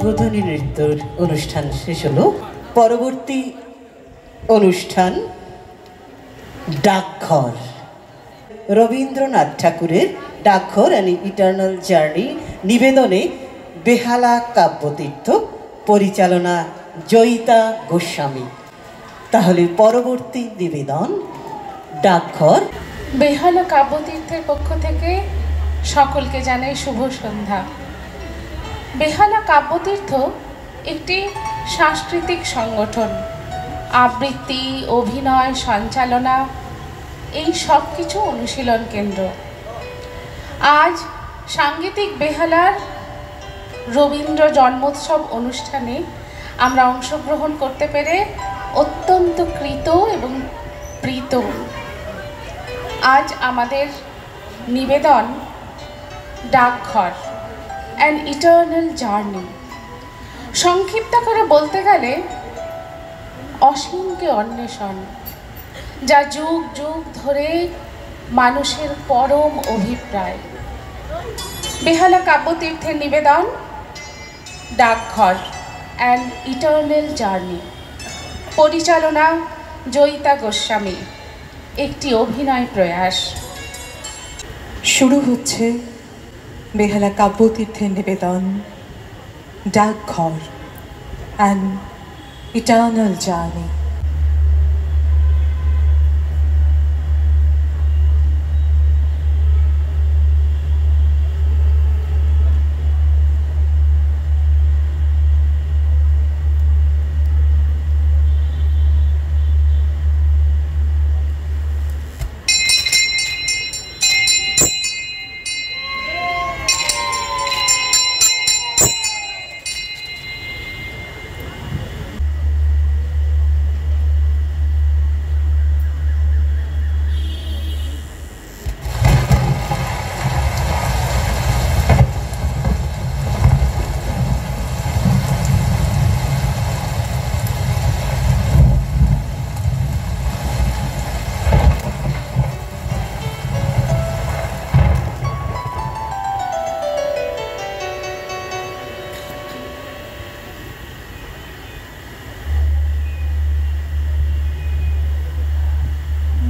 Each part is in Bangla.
উদ্বোধনী নৃত্যের অনুষ্ঠান শেষ হলো। পরবর্তী অনুষ্ঠান ডাকঘর, রবীন্দ্রনাথ ঠাকুরের ডাকঘর অ্যান ইটার্নাল জার্নি নিবেদনে বেহালা কাব্যতীর্থ, পরিচালনা জয়িতা গোস্বামী। তাহলে পরবর্তী নিবেদন ডাকঘর। বেহালা কাব্যতীর্থের পক্ষ থেকে সকলকে জানাই শুভ সন্ধ্যা। বেহালা কাব্যতীর্থ একটি সাংস্কৃতিক সংগঠন। আবৃত্তি, অভিনয়, সঞ্চালনা এই সব কিছু অনুশীলন কেন্দ্র। আজ সাংগীতিক বেহালার রবীন্দ্র জন্মোৎসব অনুষ্ঠানে আমরা অংশগ্রহণ করতে পেরে অত্যন্ত কৃত এবং প্রীত। আজ আমাদের নিবেদন ডাকঘর, অ্যান ইটার্নাল জার্নি। সংক্ষিপ্ত করে বলতে গেলে অসীমকে অন্বেষণ, যা যুগ যুগ ধরে মানুষের পরম অভিপ্রায়। বেহালা কাব্যতীর্থের নিবেদন ডাকঘর, অ্যান ইটার্নাল জার্নি, পরিচালনা জয়িতা গোস্বামী, একটি অভিনয় প্রয়াস। শুরু হচ্ছে বেহালা কাব্যতীর্থের নিবেদন ডাকঘর, অ্যান ইটার্নাল জার্নি।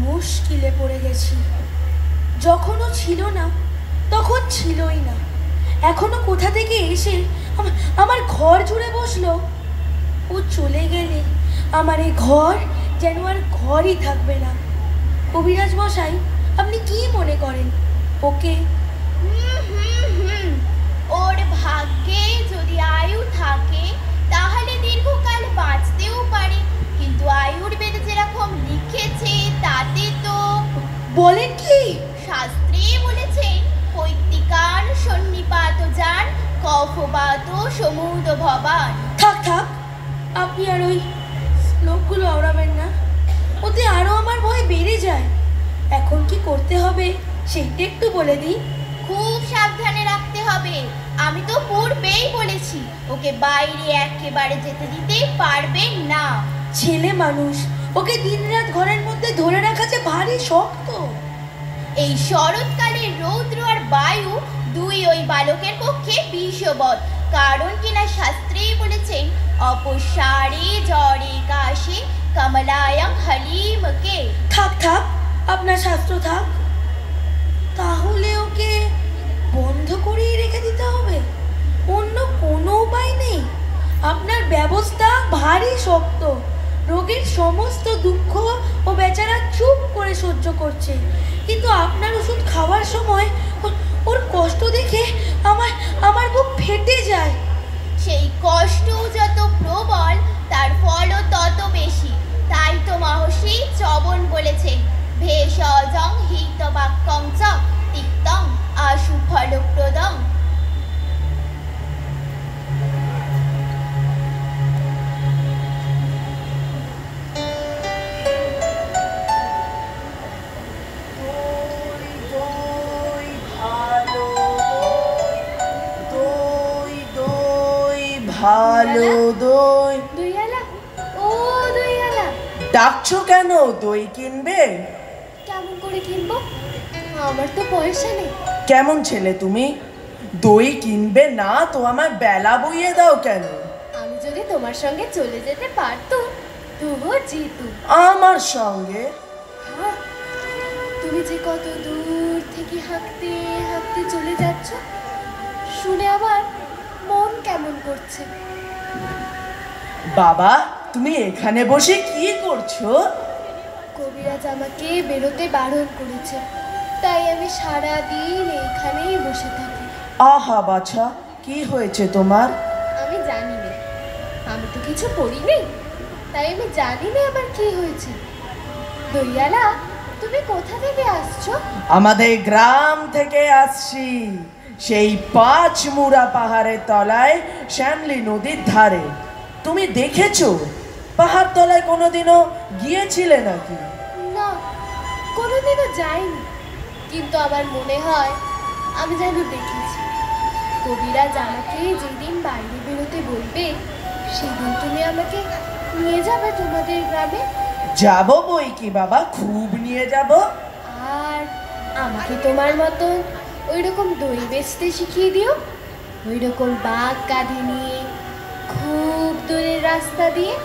মুশকিলে পড়ে গেছি। যখনও ছিল না তখন ছিলই না, এখনো কোথা থেকে এসে আমার ঘর জুড়ে বসলো। ও চলে গেলে আমার এই ঘর যেন আর ঘরই থাকবে না। কবিরাজ মশাই, আপনি কি মনে করেন ওকে? ওর ভাগ্যে যদি আয়ু থাকে তাহলে দীর্ঘকাল বাঁচতেও পারে, কিন্তু আয়ুর্বেদে যেরকম লিখেছে তাতে তো। বলেন কি? শাস্ত্রে বলেছে পৈত্তিকান সন্নিপাত যান কফবাত সমুদ ভবান। থাক থাক, আপনি আর ওই শ্লোকগুলো আওড়াবেন না, ওতে আরো আমার ভয় বেড়ে যায়। এখন কি করতে হবে সেইটা একটু বলে দিই। খুব সাবধানে রাখতে হবে। আমি তো পূর্বেই বলেছি ওকে বাইরে একেবারে যেতে দিতে পারবেন না। ছেলে মানুষ, ওকে দিনরাত ঘরের মধ্যে ধরে রাখা যে ভারী শক্ত। এই শরৎকালের রৌদ্র আর বায়ু দুই ওই বালকের পক্ষে বিষবৎ, কারণ কিনা শাস্ত্রেই বলেছেন অপসারে জ্বরে কাশে কমলায়ং হলিমকে। থাক থাক, আপনার শাস্ত্র থাক। তাহলে ওকে বন্ধ করেই রেখে দিতে হবে, অন্য কোনো উপায় নেই। আপনার ব্যবস্থা ভারী শক্ত। রোগীর সমস্ত দুঃখ ও বেচারা চুপ করে সহ্য করছে, কিন্তু আপনার ওষুধ খাওয়ার সময় ওর কষ্ট দেখে আমার বুক ফেটে যায়। সেই কষ্ট যত প্রবল তার ফলও তত বেশি। তাই তো মহর্ষি চবন বলেছেন ভেষজং হিতবাক্যং চ তিক্তং আশু ফলপ্রদং। ভালো দই। দইয়ালা, ও দইয়ালা, ডাকছো কেন? দই কিনবে? কেমন করে কিনবো? আমার তো পয়সা নেই। কেমন ছেলে তুমি? দই কিনবে না তো আমার বেলা বইয়ে দাও কেন? আমি যদি তোমার সঙ্গে চলে যেতে পারতো তবুও জিতু। আমার সঙ্গে? হ্যাঁ, তুমি যে কত দূর থেকে হাঁটতে হাঁটতে চলে যাচ্ছ শুনে আমার মন কেমন করছে। বাবা, তুমি এখানে বসে কি করছো? কবিরাজ আমাকে বেরোতে বারণ করেছে, তাই আমি সারা দিন এখানেই বসে থাকি। আহা বাছা, কি হয়েছে তোমার? আমি জানি না, আমি তো কিছু পড়িনি, তাই আমি জানি না আমার কি হয়েছে। দইয়ালা, তুমি কোথা থেকে আসছো? আমাদের গ্রাম থেকে আসছি, সেই 5 মুড়া পাহাড়ের তলায় শ্যামলী নদীর ধারে। তুমি দেখেছো পাহাড় তলায় কোনোদিনও গিয়েছিলে নাকি? না, কোনোদিনও যাইনি, কিন্তু আমার মনে হয় আমি যেন দেখেছি। কবিরাজ আমাকে যেদিন বাইরে বেরোতে বলবে সেদিন তুমি আমাকে নিয়ে যাবে তোমাদের গ্রামে। যাব বই কি বাবা, খুব নিয়ে যাব। আর আমাকে তোমার মতন ওই রকম দই বেচতে শিখিয়ে দিও, ওই রকম বাঘ কাঁধে নিয়ে খুব দূরের রাস্তা দিয়ে।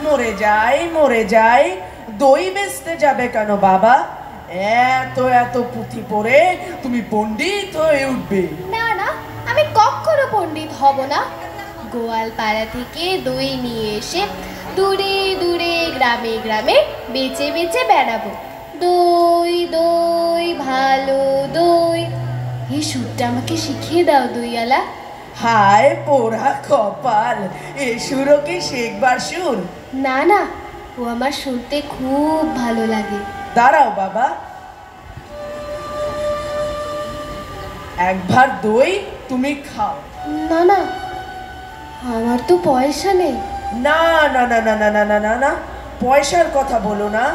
মরে যাই, দই বেচতে যাবে কেন বাবা? এত এত পুঁথি পড়ে তুমি পণ্ডিত হয়ে উঠবে। না না, আমি কখনো পণ্ডিত হব না। গোয়ালপাড়া থেকে দই নিয়ে এসে দূরে দূরে গ্রামে গ্রামে বেচে বেচে বেড়াবো। দই দই ভালো দই, এই সুরটা আমাকে শিখিয়ে দাও দইয়ালা। হায় পোড়া কপাল, এ সুরও কি শেখবার সুর? না না, ও আমার শুনতে খুব ভালো লাগে। দাঁড়াও বাবা, একবার দই তুমি খাও। না না, আমার তো পয়সা নেই। না না না না না না না না না, পয়সার কথা বলো না।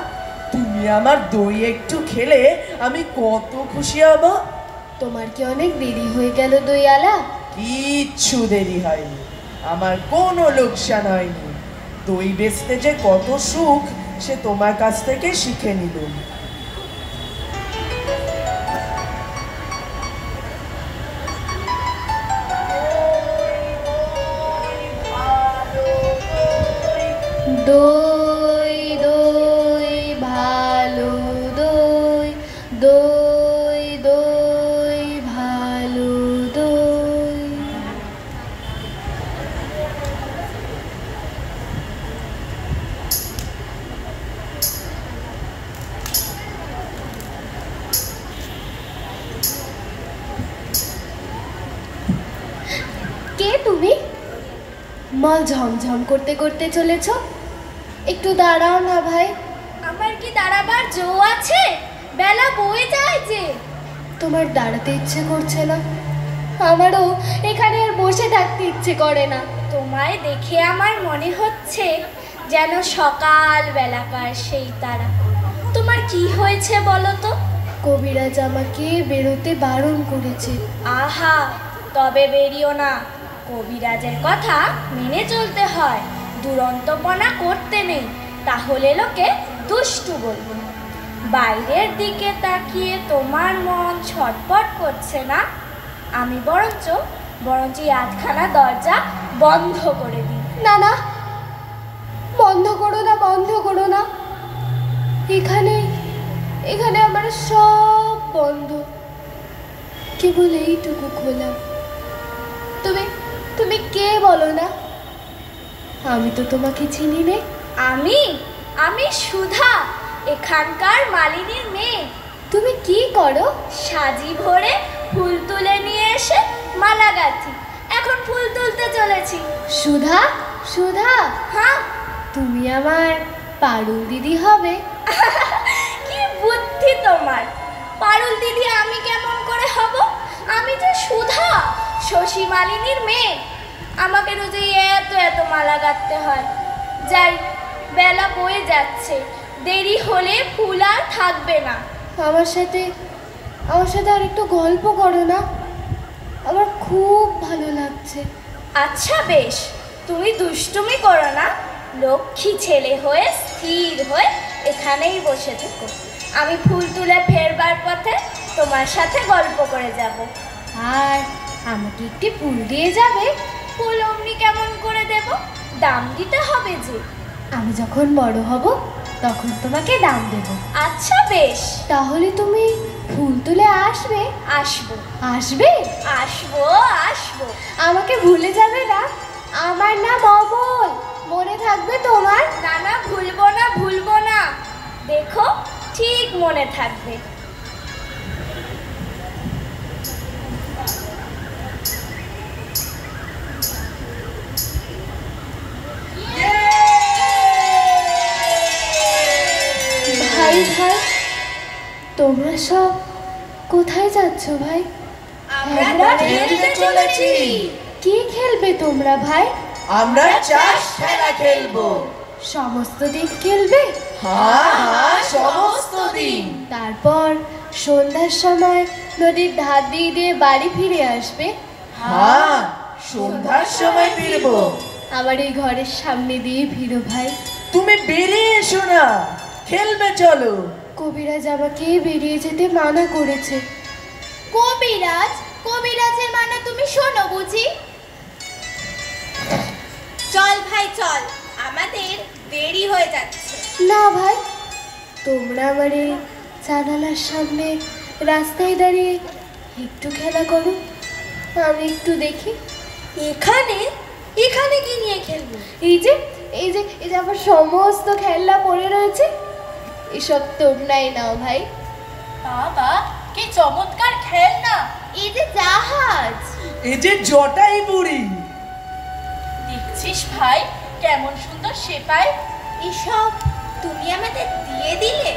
তুমি আমার দই একটু খেলে আমি কত খুশি হব। তোমার কি অনেক দেরি হয়ে গেল দইয়ালা? কিচ্ছু দেরি হয়নি, আমার কোনো লোকসান হয়নি। দই বেচতে যে কত সুখ সে তোমার কাছ থেকে শিখে নিলুম। দই দই ভালো দই, দই দই ভালো দই। কে তুমি? মল ঝমঝম করতে করতে চলেছ, একটু দাঁড়াও না ভাই। আমার কি দাঁড়াবার জো আছে? বেলা বয়ে যায় যে। তোমার দাঁড়াতে ইচ্ছে করছে না? আমারও এখানে আর বসে থাকতে ইচ্ছে করে না। তোমায় দেখে আমার মনে হচ্ছে যেন সকাল বেলাকার সেই তারা। তোমার কি হয়েছে বলো তো? কবিরাজ আমাকে বেরোতে বারণ করেছে। আহা, তবে বেরিও না। কবিরাজের কথা মেনে চলতে হয়, দুরন্তপনা করতে নেই, তাহলে লোকে দুষ্টু বলবে। বাইরের দিকে তাকিয়ে তোমার মন ছটপট করছে না? আমি বরঞ্চ আধখানা দরজা বন্ধ করে দিই। না না, বন্ধ করো না। এখানে আমার সব বন্ধ, কেবল এইটুকু খোলা। তুমি কে বলো না? আমি তো তোমাকে চিনি নে। আমি সুধা, এখানকার মালিনীর মেয়ে। তুমি কি করো? সাজি ভরে ফুল তুলে নিয়ে এসে মালা গাঁথি, এখন ফুল তুলতে চলেছি। সুধা? হ্যাঁ। তুমি আমার পারুল দিদি হবে। কি বুদ্ধি তোমার! পারুল দিদি আমি কেমন করে হব? আমি যে সুধা, শশী মালিনীর মেয়ে। আমাকে রোজ এত মালা গাঁথতে হয়। যাই, বেলা বয়ে যাচ্ছে, দেরি হলে ফুল আর থাকবে না। আমার সাথে আর একটু গল্প করো না, আমার খুব ভালো লাগছে। আচ্ছা বেশ, তুমি দুষ্টুমি করো না, লক্ষ্মী ছেলে হয়ে স্থির হয়ে এখানেই বসে থেকো। আমি ফুল তুলে ফেরবার পথে তোমার সাথে গল্প করে যাব। আর আমাকে একটি ফুল দিয়ে যাবে? ফুল অমনি কেমন করে দেব? দাম দিতে হবে যে। আমি যখন বড় হব তখন তোমাকে দাম দেব। আচ্ছা বেশ, তাহলে তুমি ফুল তুলে আসবে? আসবো। আসবে? আসবো আসবো। আমাকে ভুলে যাবে না? আমার নাম অমল, মনে থাকবে তোমার? না না, ভুলবো না ভুলবো না, দেখো ঠিক মনে থাকবে। ভাই ভাই, তোমরা সব কোথায় যাচ্ছ ভাই? আমরা খেলতে চলেছি। কি খেলবে তোমরা ভাই? আমরা চাষ খেলা খেলবো। সমস্ত দিন খেলবে? হ্যাঁ, সমস্ত দিন। তারপর সন্ধ্যার সময় নদীর ধার দিয়ে দিয়ে বাড়ি ফিরে আসবে? হ্যাঁ, সন্ধ্যার সময় ফিরবো। আমার এই ঘরের সামনে দিয়ে ফিরো ভাই। তুমি বেরিয়ে এসো না, খেলবে চলো। কবিরাজ আমাকে বেরিয়ে যেতে মানা করেছে। কবিরাজ? কবিরাজের মানা তুমি শোনো বুঝি? চল ভাই চল, আমাদের দেরি হয়ে যাচ্ছে। না ভাই, তোমরা আমার এই জানালার সামনে রাস্তায় দাঁড়িয়ে একটু খেলা করো, আমি একটু দেখি। এখানে এখানে কি নিয়ে খেলবো? এই যে এই যে এই যে আমার সমস্ত খেলনা পড়ে রয়েছে, এসব তোমরাই নাও ভাই। বাবা কি চমৎকার খেলনা! এই যে জাহাজ, এই যে জটাই বুড়ি। দেখছিস ভাই কেমন সুন্দর সেপাই। এসব তুমি আমাদের দিয়ে দিলে?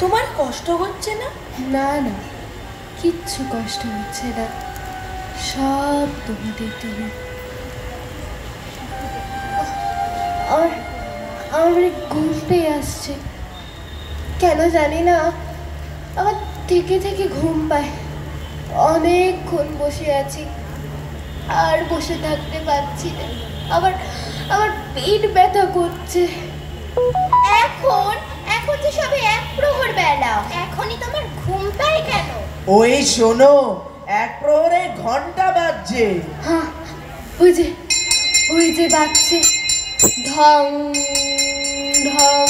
তোমার কষ্ট হচ্ছে না? না না, কিচ্ছু কষ্ট হচ্ছে না, সব তোমাদের জন্য। আর আমার ঘুম পেয়ে আসছে, কেন জানি না আমার থেকে থেকে ঘুম পায়। অনেকক্ষণ বসে আছি, আর বসে থাকতে পারছি না, আবার আমার পেট ব্যথা করছে। এখন এখন তো সবে 1 প্রহর বেলা, এখনই তোমার ঘুম পায় কেন? ওই শোনো, 1 প্রহরে ঘন্টা বাজছে। হ্যাঁ, ওই যে বাজছে, ঢং ঢং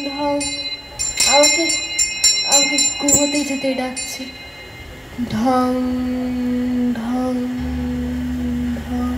ঢং, আমাকে আমাকে ঘুমোতে যেতে ডাকছে। ঢং ঢং ঢং।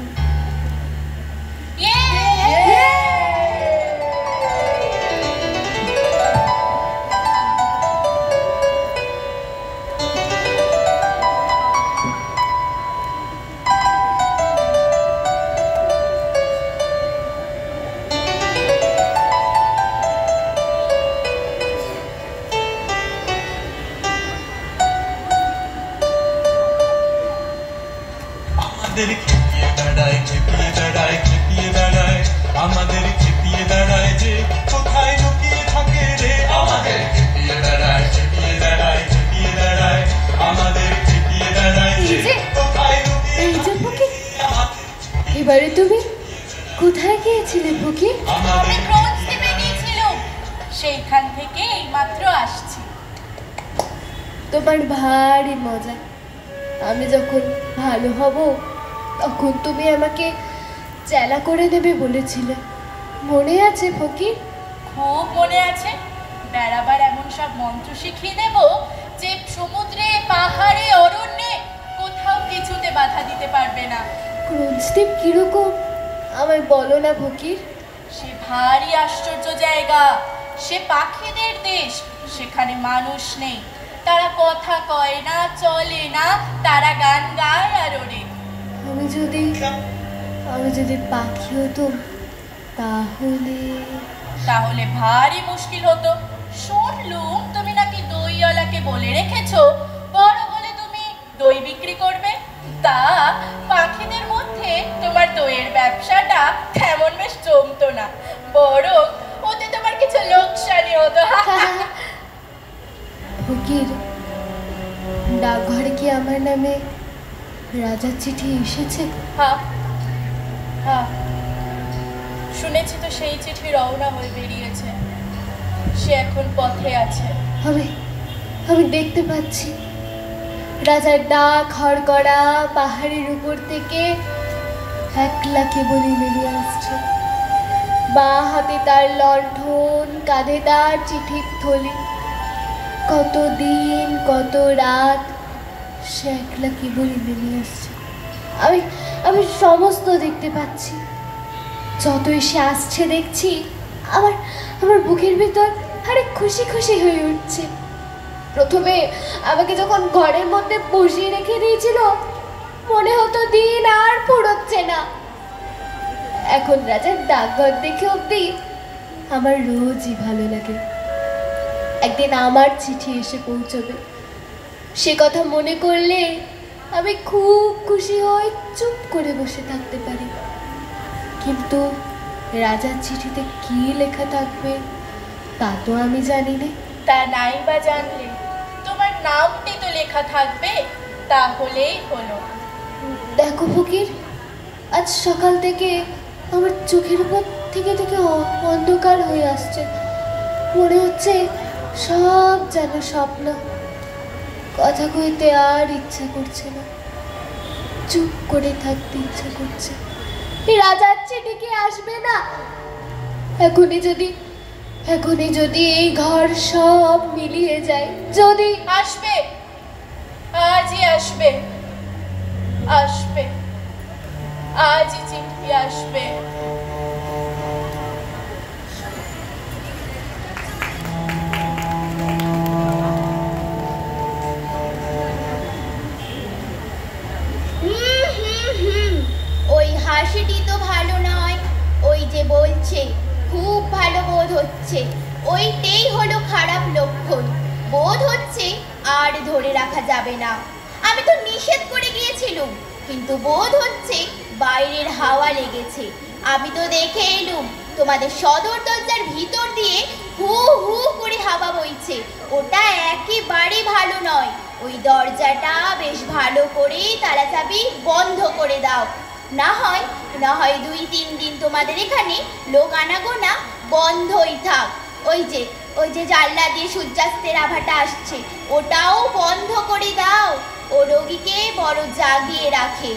আমাদের খেপিয়ে বেড়ায় খেপিয়ে বেড়ায় খেপিয়ে বেড়ায়, আমাদের খেপিয়ে বেড়ায় যে কোথায় লুকিয়ে থাকে রে। আমাদের খেপিয়ে বেড়ায় খেপিয়ে বেড়ায় খেপিয়ে বেড়ায়, আমাদের খেপিয়ে বেড়ায় যে কোথায় লুকিয়ে এই যে ফকির, এবারে তুমি কোথায় গিয়েছিলে ফকির? আমি ক্রোধ দ্বীপে গিয়েছিলাম, সেইখান থেকে এইমাত্র আসছি। তোমার ভারী মজা। আমি যখন ভালো হব তখন তুমি আমাকে চেলা করে নেবে বলেছিলে, মনে আছে ফকির? খুব মনে আছে। বেড়াবার এমন সব মন্ত্র শিখিয়ে দেব যে সমুদ্রে পাহাড়ে অরণ্যে কোথাও কিছুতে বাধা দিতে পারবে না। ক্রোধদ্বীপ কিরকম আমায় বলো না ফকির। সে ভারী আশ্চর্য জায়গা, সে পাখিদের দেশ, সেখানে মানুষ নেই, তারা কথা কয় না, চলে না, তারা গান গায় আর ওড়ে। আমি যদি পাখি হতো তাহলে তাহলে ভারী মুশকিল হতো। শুনলুম তুমি নাকি দইওয়ালাকে বলে রেখেছো বড় হলে তুমি দই বিক্রি করবে। তা পাখিদের মধ্যে তোমার দইয়ের ব্যবসাটা তেমন বেশ জমতো না, বরং ওতে তোমার কিছু লোকসানি হতো। ফকির, ডাকঘরে কি আমার নামে রাজার চিঠি এসেছে? হ্যাঁ হ্যাঁ, শুনেছি তো সেই চিঠি রওনা হয়ে বেরিয়েছে, সে এখন পথে আছে। আমি আমি দেখতে পাচ্ছি রাজার ডাক হড়গড়া পাহাড়ের উপর থেকে একলা কেবলই নেমে আসছে। বাঁ হাতে তার লণ্ঠন, কাঁধে তার চিঠির থলি। কত দিন কত রাত সে একলা কেবলই নেমে আসছে। আমি আমি সমস্ত দেখতে পাচ্ছি। যতই সে আসছে দেখছি আমার আমার বুকের ভিতর আরে খুশি খুশি হয়ে উঠছে। প্রথমে আমাকে যখন ঘরের মধ্যে বসিয়ে রেখে দিয়েছিল মনে হতো দিন আর ফুরোচ্ছে না। এখন রাজার ডাকঘর দেখে অব্দি আমার রোজই ভালো লাগে। একদিন আমার চিঠি এসে পৌঁছবে, সে কথা মনে করলে আমি খুব খুশি হয়ে চুপ করে বসে থাকতে পারি। কিন্তু রাজার চিঠিতে কি লেখা থাকবে তা তো আমি জানি না। তা নাই বা জানলে তোমার নামটি তো লেখা থাকবে, তাহলেই হলো। দেখো ফকির, আজ সকাল থেকে আমার চোখের উপর থেকে থেকে অন্ধকার হয়ে আসছে। মনে হচ্ছে সব যেন স্বপ্ন। কথা কইতে আর ইচ্ছা করছে না, চুপ করে থাকতে ইচ্ছা করছে। রাজার চিঠি কি আসবে না? এখনই যদি এই ঘর সব মিলিয়ে যায়, যদি আসবে, আজই আসবে, আসবে, আজই চিঠি আসবে। ওই হাসিটি তো ভালো নয়। ওই যে বলছে খুব ভালো বোধ হচ্ছে, ওইটাই হলো খারাপ লক্ষণ। বোধ হচ্ছে আর ধরে রাখা যাবে না। আমি তো নিষেধ করে গিয়েছিলুম, কিন্তু বোধ হচ্ছে বাইরের হাওয়া লেগেছে। আমি তো দেখে এলুম তোমাদের সদর দরজার ভিতর দিয়ে হু হু করে হাওয়া বইছে। ওটা একেবারে ভালো নয়। ওই দরজাটা বেশ ভালো করে তালা চাবি বন্ধ করে দাও। না হয় 2-3 দিন তোমাদের এখানে লোক আনাগোনা বন্ধই থাক। ওই যে জানলা দিয়ে সূর্যাস্তের আভাটা আসছে, ওটাও বন্ধ করে দাও। ও রোগীকে বড় জাগিয়ে রাখে।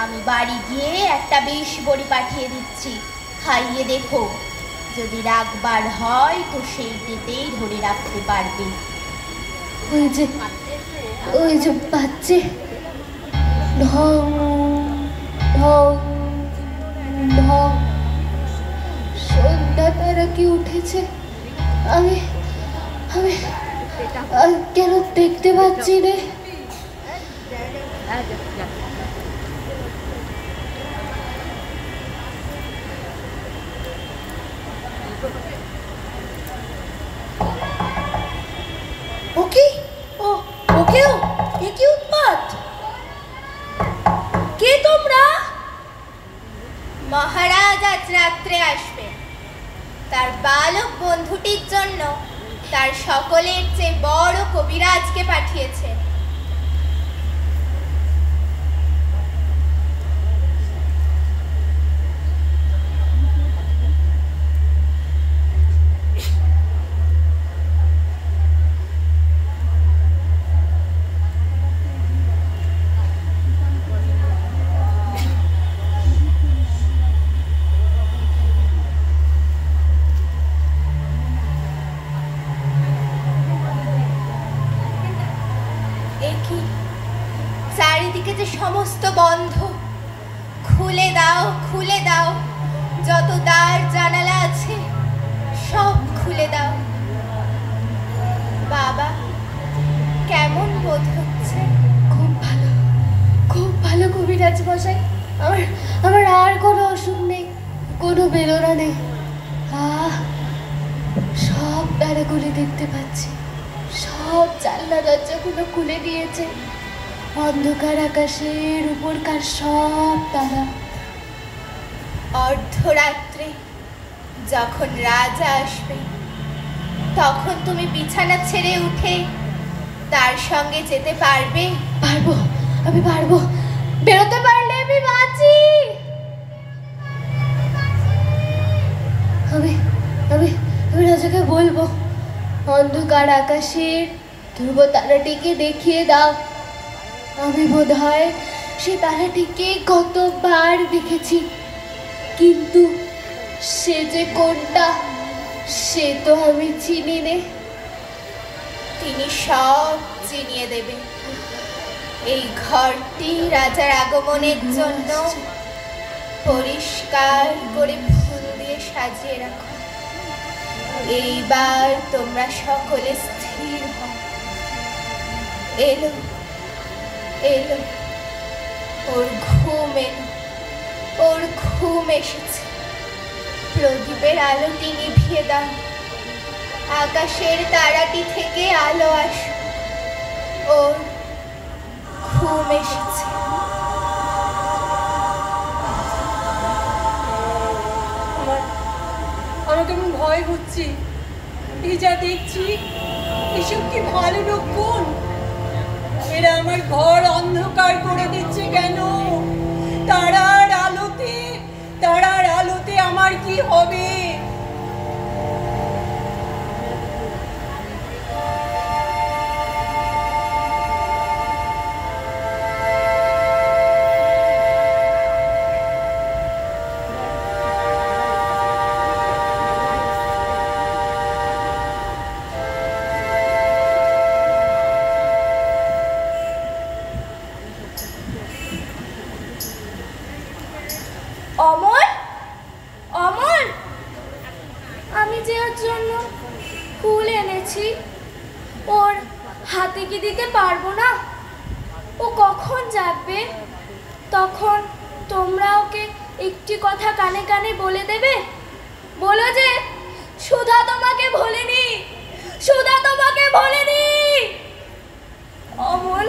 আমি বাড়ি গিয়ে একটা বিষ বড়ি পাঠিয়ে দিচ্ছি, খাইয়ে দেখো। যদি রাখবার হয় তো সেইটাতেই ধরে রাখতে পারবে। ওই যে বাচ্চে ঢং ঢং ঢং, সন্ধ্যা তারা কি উঠেছে? আমি আমি কেন দেখতে পাচ্ছি রে? ওকেও এ কি উৎপাত? কে তোমরা? মহারাজ আজ রাত্রে আসবে। তার বালক বন্ধুটির জন্য তার সকলের চেয়ে বড় কবিরাজকে পাঠিয়েছেন। চারিদিকে যে সমস্ত বন্ধ। খুলে দাও, খুলে দাও। যত দ্বার জানালা আছে সব খুলে দাও। বাবা, কেমন বোধ হচ্ছে? খুব ভালো কবিরাজ মশাই। আমার আর কোনো অসুখ নেই, কোনো বেদনা নেই। সব তারাগুলি দেখতে পাচ্ছি, সব জানলা দরজাগুলো খুলে দিয়েছে। অন্ধকার আকাশের উপরকার সব তারা। অর্ধরাত্রে যখন রাজা আসবে তখন তুমি বিছানা ছেড়ে উঠে তার সঙ্গে যেতে পারবে? পারবো, আমি পারবো। বেরোতে পারলে আমি বাঁচি। আমি আমি আমি রাজাকে বলবো অন্ধকার আকাশের ধ্রুব তারাটিকে দেখিয়ে দাও। আমি বোধহয় সে তারাটিকে কতবার দেখেছি, কিন্তু সে যে কোনটা সে তো আমি চিনি নে। তিনি সব চিনিয়ে দেবে। এই ঘরটি রাজার আগমনের জন্য পরিষ্কার করে ফুল দিয়ে সাজিয়ে রাখো। এইবার তোমরা সকলে স্থির হও। এলো এলো, ওর ঘুম এলো, ওর ঘুম এসেছে। প্রদীপের আলোটি নিভিয়ে দাও। আকাশের তারাটি থেকে আলো আসুক। ওর ঘুম এসেছে। আমার কেমন ভয় হচ্ছে। এই যা দেখছি, এসব কি ভালো লক্ষণ? এরা আমার ঘর অন্ধকার করে দিচ্ছে কেন? তারার আলোতে আমার কি হবে? অমর, অমর, আমি যে ওর জন্য ফুল এনেছি, ওর হাতে কি দিতে পারবো না? ও কখন জাগবে? তখন তোমরা ওকে একটি কথা কানে কানে বলে দেবে। বলো যে সুধা তোমাকে ভোলেনি, সুধা তোমাকে ভোলেনি। অমল,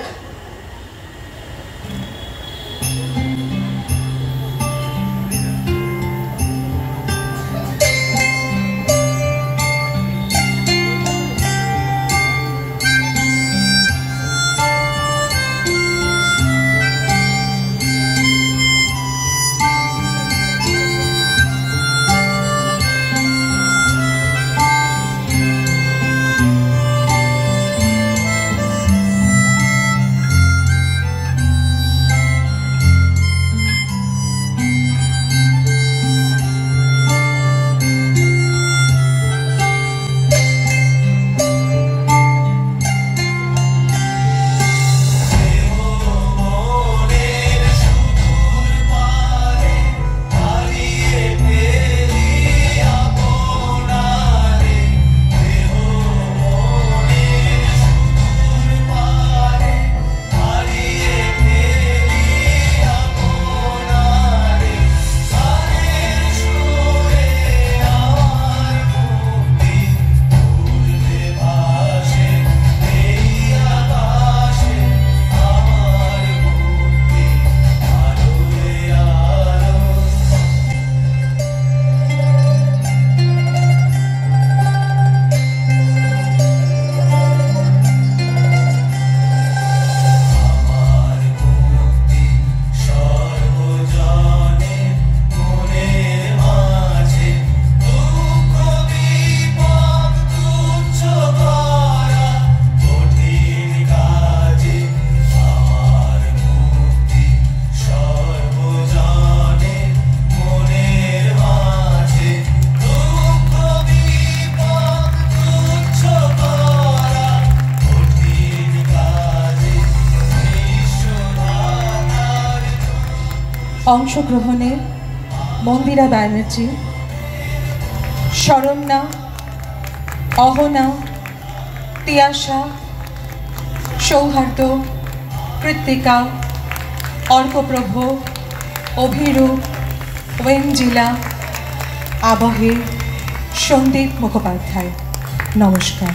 অংশগ্রহণে মন্দিরা ব্যানার্জি, শরণ্যা, অহনা, তিয়াশা, সৌহার্দ্য, কৃত্তিকা, অর্কপ্রভ, অভিরূপ, ওয়েঞ্জিলা, আবহে, সন্দীপ মুখোপাধ্যায়। নমস্কার।